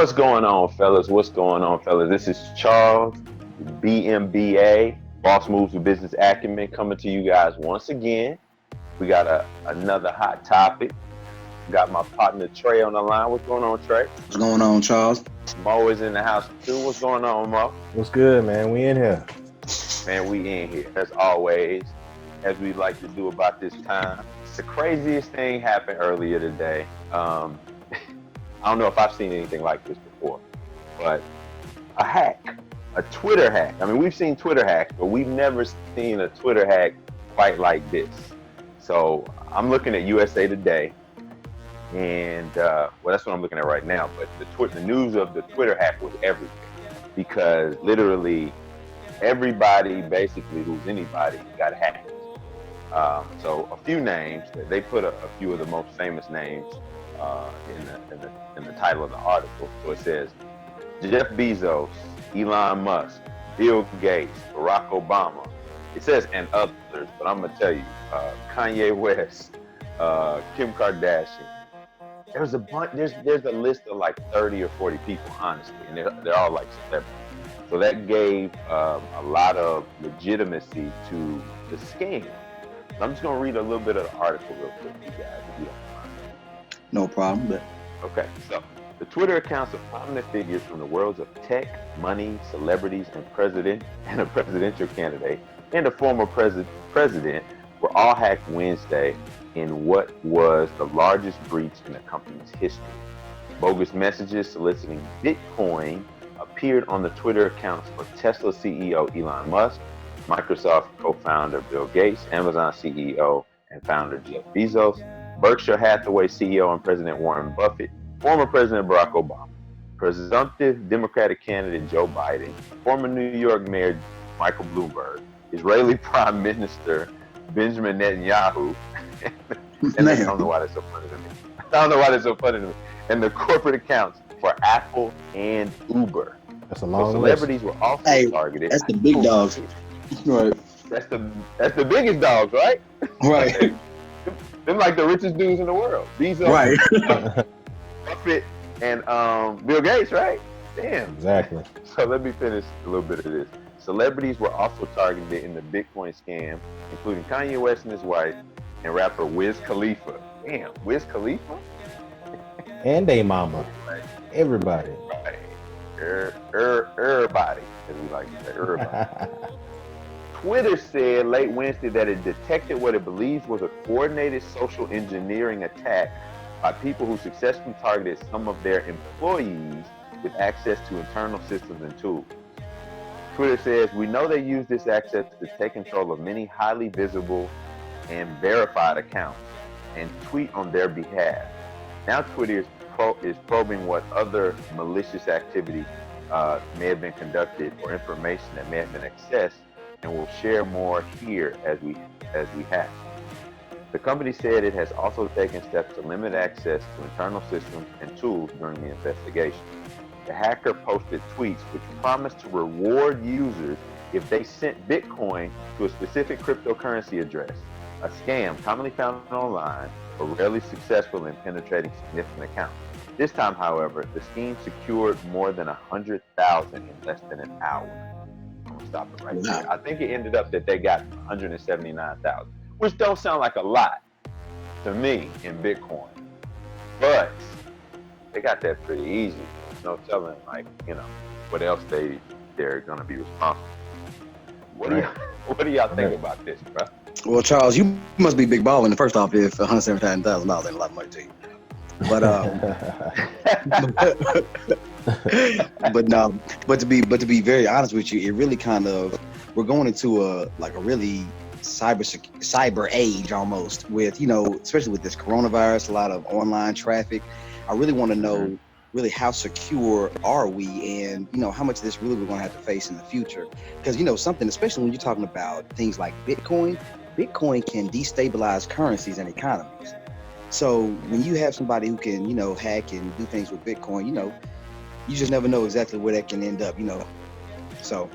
What's going on, fellas? What's going on, fellas? This is Charles, BMBA, Boss Moves with Business Acumen, coming to you guys once again. We got another hot topic. Got my partner Trey on the line. What's going on, Trey? What's going on, Charles? Mo is in the house too. What's going on, Mo? What's good, man? We in here. Man, we in here as always, as we like to do about this time. The craziest thing happened earlier today. I don't know if I've seen anything like this before, but a hack, a Twitter hack. I mean, we've seen Twitter hacks, but we've never seen a Twitter hack quite like this. So I'm looking at USA Today, and well, that's what I'm looking at right now. But the news of the Twitter hack was everything, because literally everybody, basically who's anybody, got hacked. So a few names. They put a few of the most famous names in the title of the article. So it says Jeff Bezos, Elon Musk, Bill Gates, Barack Obama. It says and others, but I'm gonna tell you, Kanye West, Kim Kardashian. There's a bunch. There's a list of like 30 or 40 people, honestly, and they're all like celebrities. So that gave a lot of legitimacy to the scam. I'm just gonna read a little bit of the article real quick, you guys, if you don't mind. No problem. But Okay, so the Twitter accounts of prominent figures from the worlds of tech, money, celebrities, and a presidential candidate, and a former president were all hacked Wednesday in what was the largest breach in the company's history. Bogus messages soliciting Bitcoin appeared on the Twitter accounts for Tesla CEO Elon Musk, Microsoft co-founder Bill Gates, Amazon CEO and founder Jeff Bezos, Berkshire Hathaway CEO and President Warren Buffett, former President Barack Obama, presumptive Democratic candidate Joe Biden, former New York Mayor Michael Bloomberg, Israeli Prime Minister Benjamin Netanyahu, and I don't know why that's so funny to me. I don't know why that's so funny to me. And the corporate accounts for Apple and Uber. That's a long celebrities list. were also targeted. That's the big dogs. Right. That's the biggest dogs, right? Right. Them like the richest dudes in the world. Bezos, Right. Buffett, and Bill Gates, right? Damn. Exactly. So let me finish a little bit of this. Celebrities were also targeted in the Bitcoin scam, including Kanye West and his wife, and rapper Wiz Khalifa. Damn, Wiz Khalifa? And they mama. Right. Everybody. Right. Everybody, as we like to say, everybody. Twitter said late Wednesday that it detected what it believes was a coordinated social engineering attack by people who successfully targeted some of their employees with access to internal systems and tools. Twitter says, we know they use this access to take control of many highly visible and verified accounts and tweet on their behalf. Now Twitter is probing what other malicious activity may have been conducted or information that may have been accessed, and will share more here as we have. The company said it has also taken steps to limit access to internal systems and tools during the investigation. The hacker posted tweets which promised to reward users if they sent Bitcoin to a specific cryptocurrency address, a scam commonly found online but rarely successful in penetrating significant accounts. This time, however, the scheme secured more than 100,000 in less than an hour. I'm gonna stop it right there. I think it ended up that they got 179,000, which don't sound like a lot to me in Bitcoin, but they got that pretty easy. There's no telling, like, what else they're gonna be responsible. What do y'all think about this, bro? Well, Charles, you must be big balling. First off, if $179,000 ain't a lot of money to you. But but to be very honest with you, it really kind of, we're going into a really cyber age almost, with especially with this coronavirus, a lot of online traffic. I really want to know really how secure are we, and how much of this really we're going to have to face in the future, because something, especially when you're talking about things like Bitcoin can destabilize currencies and economies. So when you have somebody who can, hack and do things with Bitcoin, you just never know exactly where that can end up, So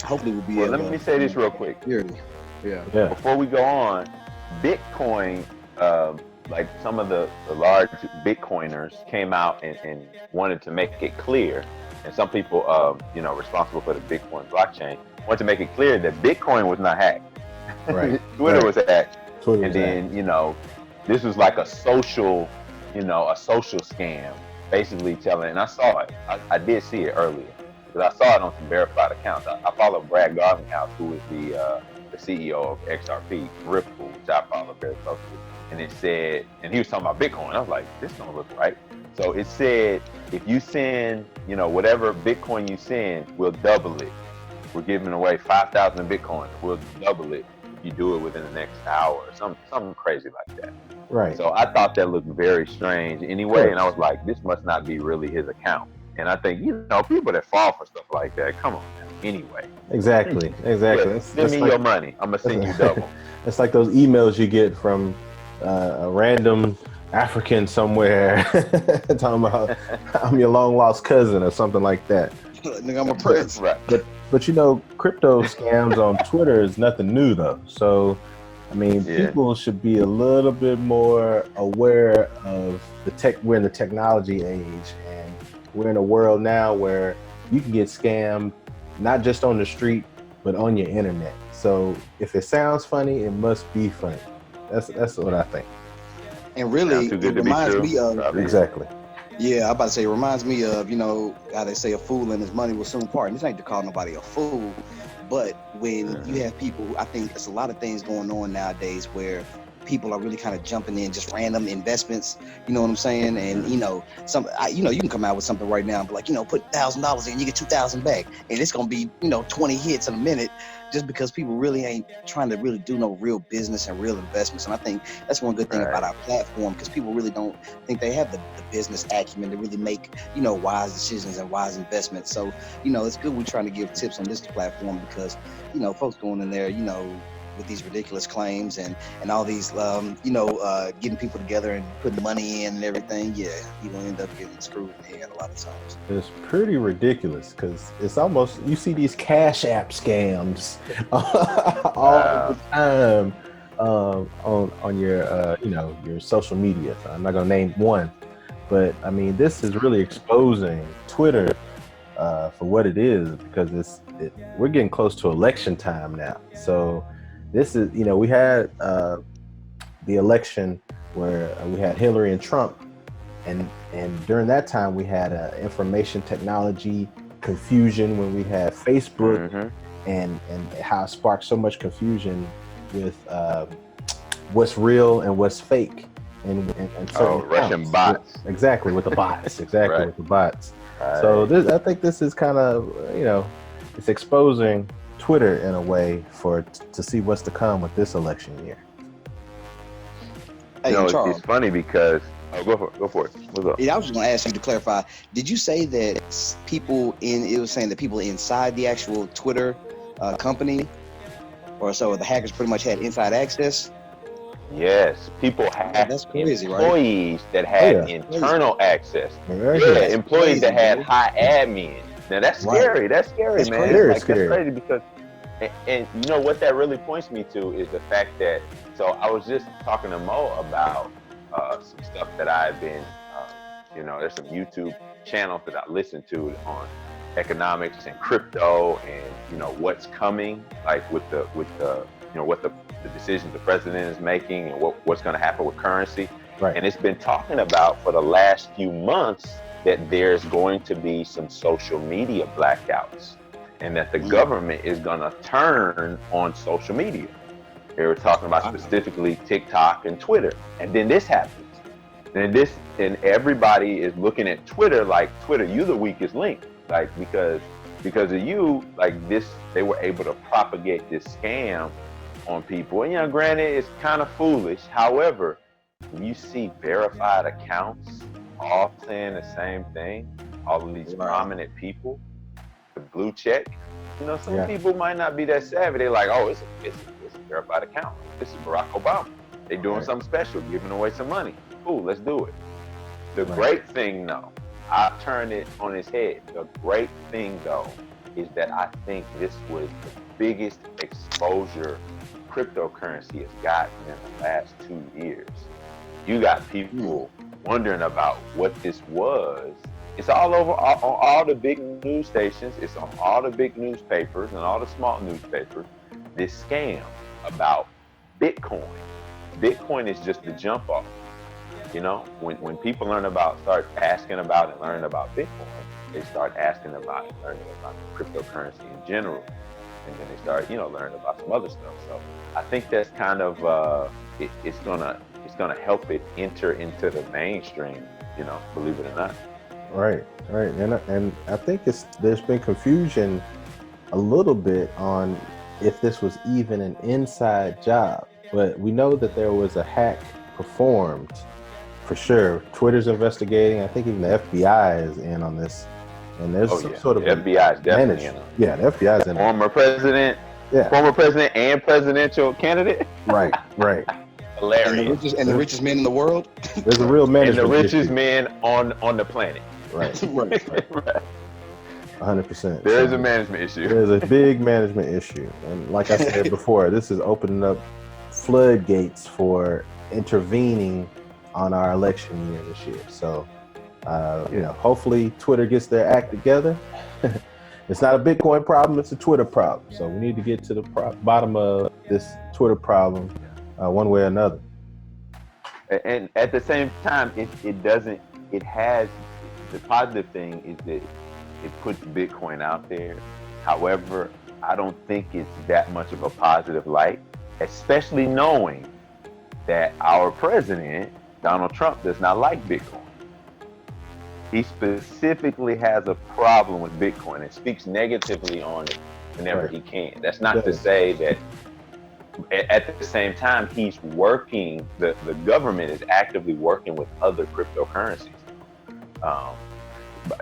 hopefully we'll be able to. Let me say this real quick. Yeah. Before we go on, Bitcoin like some of the large Bitcoiners came out and wanted to make it clear, and some people, responsible for the Bitcoin blockchain, wanted to make it clear that Bitcoin was not hacked. Right. Twitter Right. was hacked, Twitter and was that. then this was like a social scam, basically telling. And I saw it. I did see it earlier because I saw it on some verified accounts. I follow Brad Garlinghouse, who is the CEO of XRP Ripple, which I follow very closely. And it said, and he was talking about Bitcoin. I was like, this don't look right. So it said, if you send, whatever Bitcoin you send, we'll double it. We're giving away 5,000 Bitcoin. We'll double it if you do it within the next hour, or something crazy like that. Right. So I thought that looked very strange Of anyway, and I course. was like, this must not be really his account. And I think, people that fall for stuff like that, come on now. Anyway, Exactly. Exactly. look, send me your money. I'm gonna send you double. It's like those emails you get from a random African somewhere talking about I'm your long lost cousin or something like that. Nigga, I'm a prince. Right. But crypto scams on Twitter is nothing new though. So I mean, Yeah. people should be a little bit more aware of the tech. We're in the technology age, and we're in a world now where you can get scammed not just on the street, but on your internet. So if it sounds funny, it must be funny. That's what I think. And really, Sound too it good to be reminds true. me of, Probably. Exactly. yeah, I'm about to say, it reminds me of, how they say a fool and his money will soon part. And this ain't to call nobody a fool, but when you have people, I think there's a lot of things going on nowadays where people are really kind of jumping in just random investments. You know what I'm saying? And you can come out with something right now and be like, put $1,000 in, you get 2,000 back, and it's gonna be 20 hits in a minute, just because people really ain't trying to really do no real business and real investments. And I think that's one good thing about our platform, because people really don't think they have the business acumen to really make wise decisions and wise investments. So it's good we're trying to give tips on this platform, because folks going in there with these ridiculous claims and all these getting people together and putting money in and everything, you're gonna end up getting screwed in the head a lot of times. It's pretty ridiculous because it's almost, you see these Cash App scams all the time on your your social media. So I'm not gonna name one, but I mean, this is really exposing Twitter for what it is, because we're getting close to election time now. So this is, we had the election where we had Hillary and Trump, and during that time we had information technology confusion when we had Facebook, and how it sparked so much confusion with what's real and what's fake, and Russian bots. Exactly, with the bots. Exactly. Right. With the bots. Right. So I think this is kind of, it's exposing Twitter in a way to see what's to come with this election year. Hey, Charles, it's funny because go for it. What's up? Yeah, I was just going to ask you to clarify. Did you say that it was saying that people inside the actual Twitter company, or so the hackers pretty much had inside access? Yes, people had That's crazy, employees that had internal access. Employees that had high admin. Now that's scary. That's scary, That's man. crazy. That's crazy because, and what that really points me to is the fact that. So I was just talking to Mo about some stuff that I've been, there's some YouTube channels that I listen to on economics and crypto and what's coming, like with the what the decisions the president is making and what's going to happen with currency. Right. And it's been talking about for the last few months that there's going to be some social media blackouts, and that the government is going to turn on social media. They were talking about specifically TikTok and Twitter. And then this happens. And everybody is looking at Twitter like, Twitter, you the weakest link. Like, because of you, like this, they were able to propagate this scam on people. And granted, it's kind of foolish. However, when you see verified accounts all saying the same thing, all of these prominent people, the blue check, some people might not be that savvy. They're like, oh, it's a verified account. This is Barack Obama. They're doing something special, giving away some money. Cool, let's do it. The great thing, though, I turned it on its head. The great thing, though, is that I think this was the biggest exposure cryptocurrency has gotten in the last 2 years. You got people wondering about what this was. It's all over on all the big news stations. It's on all the big newspapers and all the small newspapers. This scam about Bitcoin. Bitcoin is just the jump off. You know, when people start asking about and learning about Bitcoin, they start asking about and learning about cryptocurrency in general, and then they start, learning about some other stuff. So I think that's kind of it's gonna help it enter into the mainstream. Believe it or not. Right, and I think there's been confusion a little bit on if this was even an inside job, but we know that there was a hack performed for sure. Twitter's investigating. I think even the FBI is in on this, and there's sort of the FBI is definitely in on it. Yeah, the FBI is in. Former president and presidential candidate. Right. Hilarious. And the richest man in the world. There's a real management and the richest issue. man on the planet. Right. Right. 100%. There is a management issue. There's a big management issue, and like I said before, this is opening up floodgates for intervening on our election year this year. So, hopefully Twitter gets their act together. It's not a Bitcoin problem; it's a Twitter problem. So we need to get to the bottom of this Twitter problem, one way or another. And at the same time, it has the positive thing is that it puts Bitcoin out there. However, I don't think it's that much of a positive light, especially knowing that our president, Donald Trump, does not like Bitcoin. He specifically has a problem with Bitcoin and speaks negatively on it whenever he can. That's not to say that at the same time, he's working, the government is actively working with other cryptocurrencies.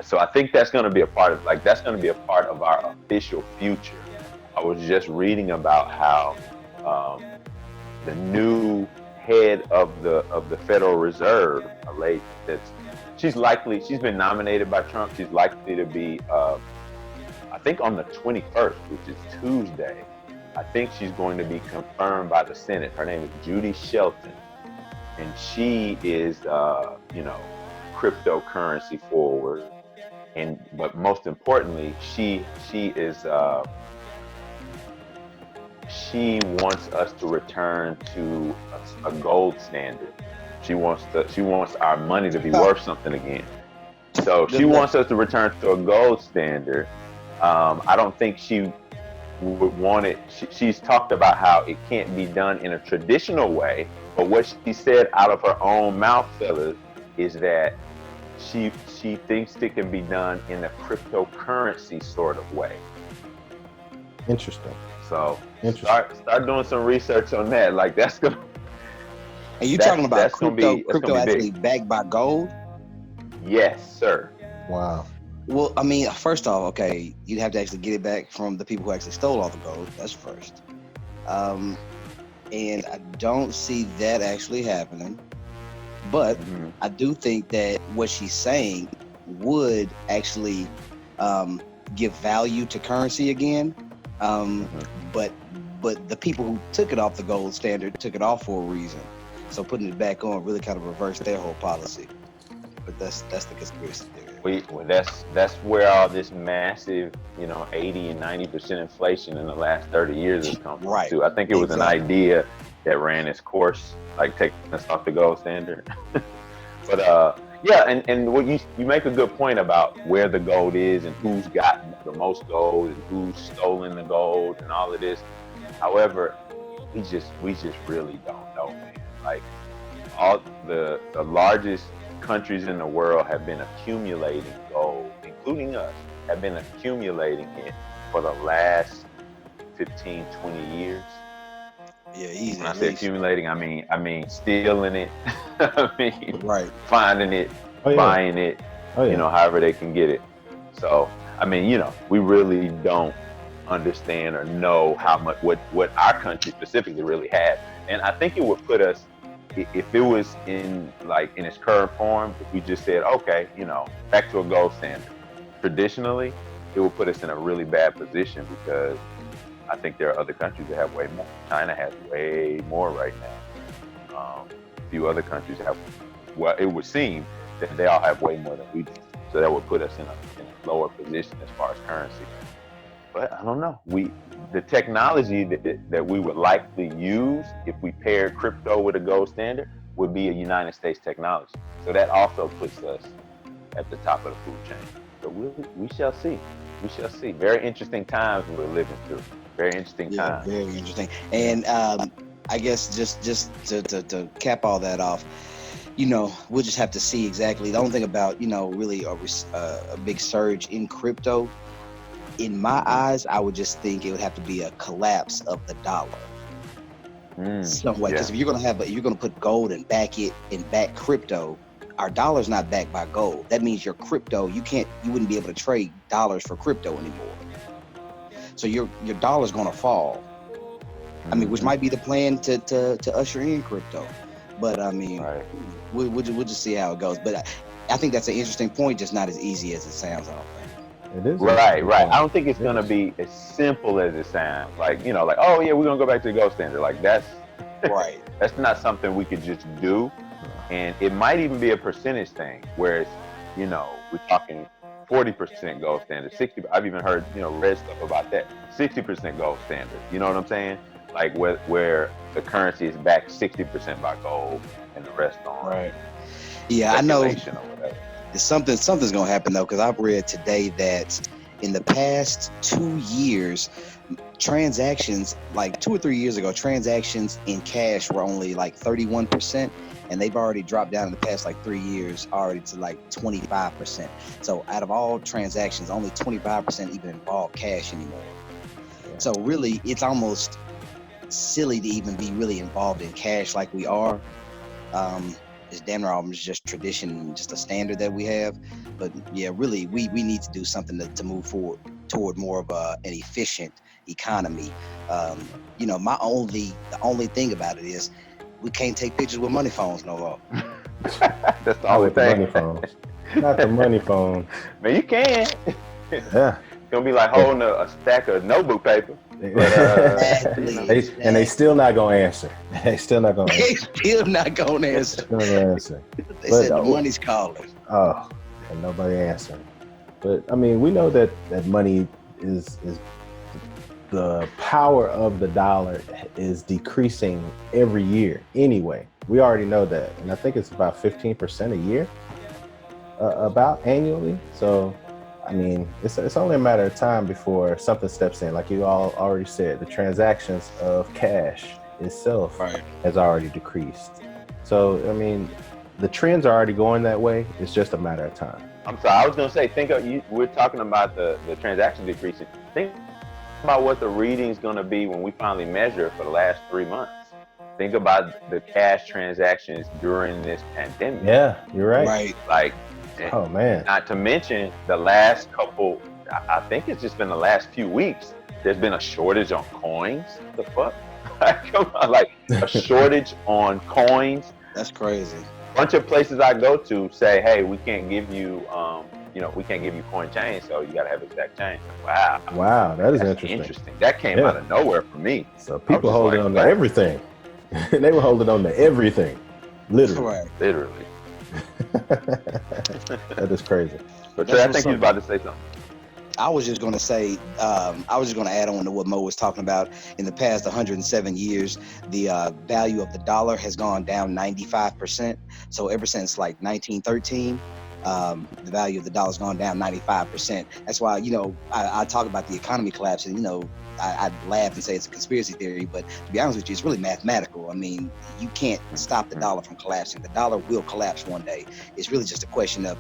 So I think that's going to be a part of our official future. I was just reading about how the new head of the Federal Reserve, a lady she's been nominated by Trump. She's likely to be, I think on the 21st, which is Tuesday. I think she's going to be confirmed by the Senate. Her name is Judy Shelton, and she is, cryptocurrency forward. But most importantly, she wants us to return to a gold standard. She wants our money to be worth something again. So she wants us to return to a gold standard. I don't think she would want it. She's talked about how it can't be done in a traditional way, but what she said out of her own mouth, fellas, is that she thinks it can be done in a cryptocurrency sort of way. Interesting. So start doing some research on that. Like that's gonna. And you talking about crypto actually backed by gold? Yes, sir. Wow. Well, I mean, first off, okay, you'd have to actually get it back from the people who actually stole all the gold. That's first. And I don't see that actually happening. But I do think that what she's saying would actually give value to currency again. But the people who took it off the gold standard took it off for a reason. So putting it back on really kind of reversed their whole policy. But that's the conspiracy theory. That's where all this massive, 80 and 90% inflation in the last 30 years has come from too. I think it was an idea that ran its course, like taking us off the gold standard. But and what you make a good point about where the gold is and who's gotten the most gold and who's stolen the gold and all of this. However, we just really don't know, man. Like all the largest countries in the world have been accumulating gold, including us, have been accumulating it for the last 15, 20 years. Yeah, easy. When I say accumulating, I mean stealing it. I mean finding it, buying it, however they can get it. So, I mean, we really don't understand or know how much what our country specifically really had. And I think it would put us, if it was in its current form, if we just said, okay, back to a gold standard. Traditionally, it would put us in a really bad position because I think there are other countries that have way more. China has way more right now. few other countries have, well, it would seem that they all have way more than we do. So that would put us in a lower position as far as currency. But I don't know. The technology that we would likely use if we paired crypto with a gold standard would be a United States technology. So that also puts us at the top of the food chain. So we shall see. We shall see. Very interesting times we're living through. Very interesting times. Very interesting. And I guess just to cap all that off, we'll just have to see exactly. The only thing about, really a big surge in crypto, in my eyes, I would just think it would have to be a collapse of the dollar. Some way, because if you're gonna put gold and back crypto, our dollar's not backed by gold. That means your crypto, you wouldn't be able to trade dollars for crypto anymore. So your dollar's gonna fall. I mean, which might be the plan to usher in crypto. But I mean, right. we'll just see how it goes. But I think that's an interesting point, just not as easy as it sounds. I don't think. It is right. I don't think it's gonna be as simple as it sounds. Like, oh yeah, we're gonna go back to the gold standard. Like that's right. That's not something we could just do. And it might even be a percentage thing, whereas, we're talking 40% gold standard, 60. I've even heard, read stuff about that. 60% gold standard. You know what I'm saying? Like where the currency is backed 60% by gold and the rest on. Right. Yeah, I know. Or whatever. Something's gonna happen though, because I've read today that in the past 2 years, transactions, like 2 or 3 years ago, transactions in cash were only like 31%, and they've already dropped down in the past like 3 years already to like 25%. So out of all transactions, only 25% even involve cash anymore. Yeah. So really, it's almost silly to even be really involved in cash like we are. It's damn near almost just tradition, just a standard that we have. But yeah, really, we need to do something to move forward toward more of an efficient economy. The only thing about it is we can't take pictures with money phones no more. That's the only thing. Money phones. Not the money phone. Man, you can. Yeah. It's gonna be like holding a stack of notebook paper. Exactly. And they still not gonna answer. They still not gonna answer. They still not gonna answer. They said the money's calling. Oh, and nobody answering. But I mean, we know that money is the power of the dollar is decreasing every year anyway. We already know that. And I think it's about 15% a year, about annually. So, I mean, it's only a matter of time before something steps in. Like you all already said, the transactions of cash itself has already decreased. So, I mean, the trends are already going that way. It's just a matter of time. I'm sorry, I was going to say, we're talking about the transaction decreasing. Think about what the reading's going to be when we finally measure for the last 3 months. Think about the cash transactions during this pandemic. Yeah, you're right. Right. Like, oh man. Not to mention the last couple, I think it's just been the last few weeks, there's been a shortage on coins. The fuck? Come on, like a shortage on coins. That's crazy. A bunch of places I go to say, hey, we can't give you, we can't give you coin change, so you gotta have exact change. Wow. Wow, that is interesting. That came out of nowhere for me. So people holding on to everything. They were holding on to everything. Literally. Correct. Literally. That is crazy. But Trey, I think you was about to say something. I was just going to say, I was just going to add on to what Mo was talking about. In the past 107 years, the value of the dollar has gone down 95%. So ever since like 1913, the value of the dollar has gone down 95%. That's why, I talk about the economy collapsing, I laugh and say it's a conspiracy theory, but to be honest with you, it's really mathematical. I mean, you can't stop the dollar from collapsing. The dollar will collapse one day. It's really just a question of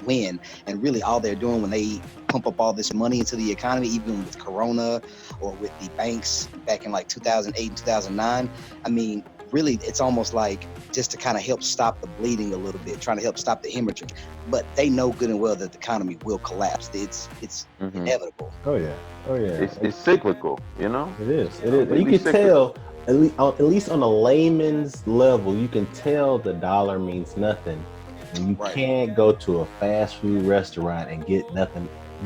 when, and really all they're doing when they pump up all this money into the economy, even with Corona or with the banks back in like 2008 and 2009, I mean, really, it's almost like just to kind of help stop the bleeding a little bit, trying to help stop the hemorrhaging. But they know good and well that the economy will collapse. It's inevitable. Oh yeah. It's cyclical, It is. You can tell, at least on a layman's level, you can tell the dollar means nothing. And you can't go to a fast food restaurant and get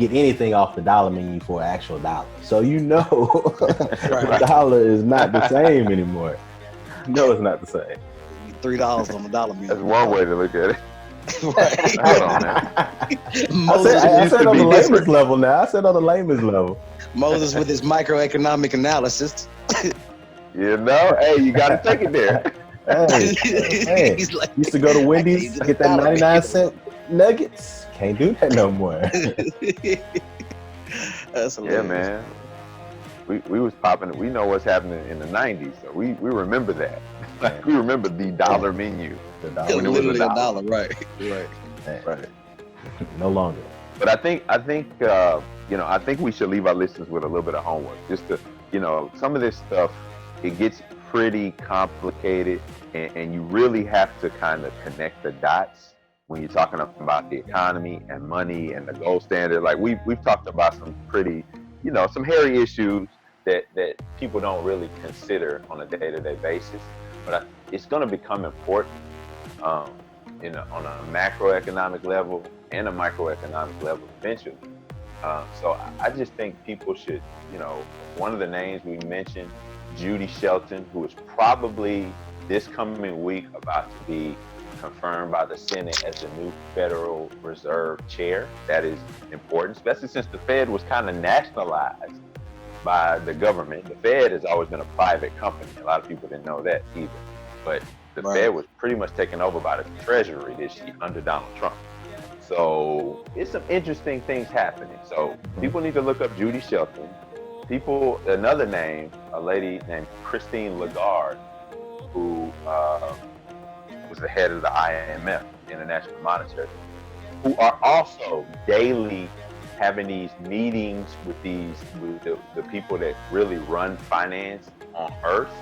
anything off the dollar menu for an actual dollar. So the dollar is not the same anymore. No, it's not the same. $3 on the dollar bill. That's one way to look at it. Right. Hold on, man. I said on the layman's level now. I said on the layman's level. Moses with his microeconomic analysis. You know, hey, you got to take it there. Hey, He's like, used to go to Wendy's, use the get that dollar 99-cent nuggets. Can't do that no more. That's hilarious. Yeah, man. We was popping. We know what's happening in the '90s, so we remember that. Like, we remember the dollar menu. The dollar. When it was Literally a a dollar. dollar, right. No longer. But I think I think we should leave our listeners with a little bit of homework. Just to, some of this stuff, it gets pretty complicated, and you really have to kind of connect the dots when you're talking about the economy and money and the gold standard. Like we've talked about some pretty, some hairy issues that people don't really consider on a day-to-day basis. But it's going to become important, on a macroeconomic level and a microeconomic level eventually. So I just think people should, one of the names we mentioned, Judy Shelton, who is probably this coming week about to be confirmed by the Senate as the new Federal Reserve Chair. That is important, especially since the Fed was kind of nationalized by the government. The Fed has always been a private company. A lot of people didn't know that either. But the Fed was pretty much taken over by the Treasury this year under Donald Trump. So it's some interesting things happening. So people need to look up Judy Shelton. Another name, a lady named Christine Lagarde, who was the head of the IMF, International Monetary Fund, who are also daily having these meetings with the people that really run finance on Earth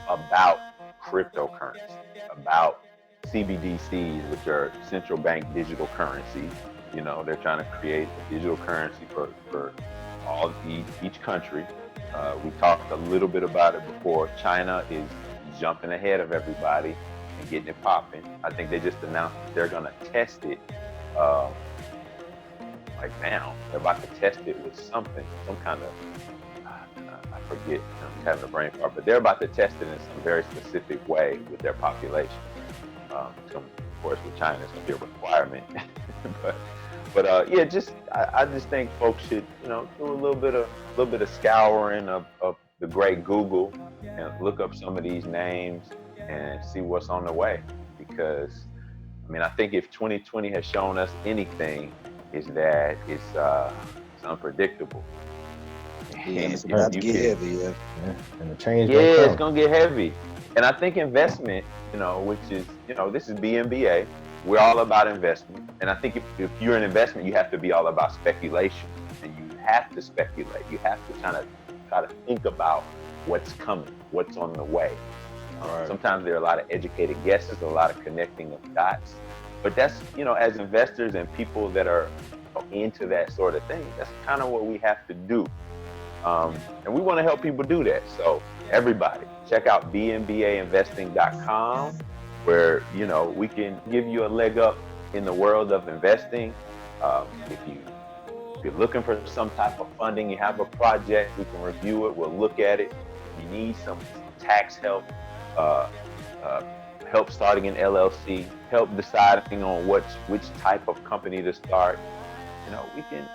about cryptocurrency, about CBDCs, which are central bank digital currencies. They're trying to create a digital currency for each country. We talked a little bit about it before. China is jumping ahead of everybody and getting it popping. I think they just announced that they're going to test it. Like now, they're about to test it with some kind of, I forget, I'm having a brain fart, but they're about to test it in some very specific way with their population. Of course, with China, it's going to be a requirement. but yeah, I just think folks should, do a little bit of scouring of the great Google and look up some of these names and see what's on the way. Because, I think if 2020 has shown us anything, is that it's unpredictable. Yeah, it's about to get heavy, yeah. And the change. Yeah, it's gonna get heavy. And I think investment, which is, this is BMBA. We're all about investment. And I think if you're in investment, you have to be all about speculation. And you have to speculate. You have to kind of try to think about what's coming, what's on the way. Sometimes there are a lot of educated guesses, a lot of connecting of dots. But that's, as investors and people that are into that sort of thing, that's kind of what we have to do. And we want to help people do that. So everybody, check out bmbainvesting.com, where, we can give you a leg up in the world of investing. If you're looking for some type of funding, you have a project, we can review it, we'll look at it. If you need some tax help, help starting an LLC, help deciding on which type of company to start,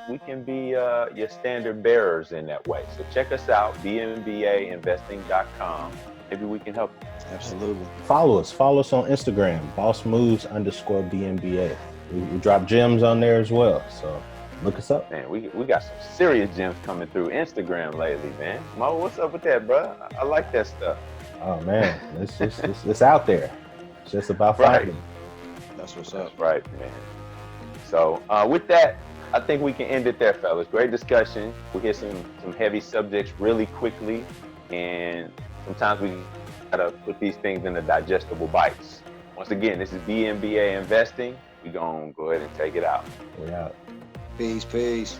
we can be your standard bearers in that way. So check us out, bmbainvesting.com. Maybe we can help you. Absolutely. Follow us on Instagram, bossmoves_BMBA. We drop gems on there as well. So look us up. Man, we got some serious gems coming through Instagram lately, man. Mo, what's up with that, bro? I like that stuff. Oh man, it's out there. It's just about finding. That's what's up. That's right, man. So with that, I think we can end it there, fellas. Great discussion. We hit some heavy subjects really quickly, and sometimes we gotta put these things into digestible bites. Once again, this is BMBA Investing. We're gonna go ahead and take it out. We're out. Peace.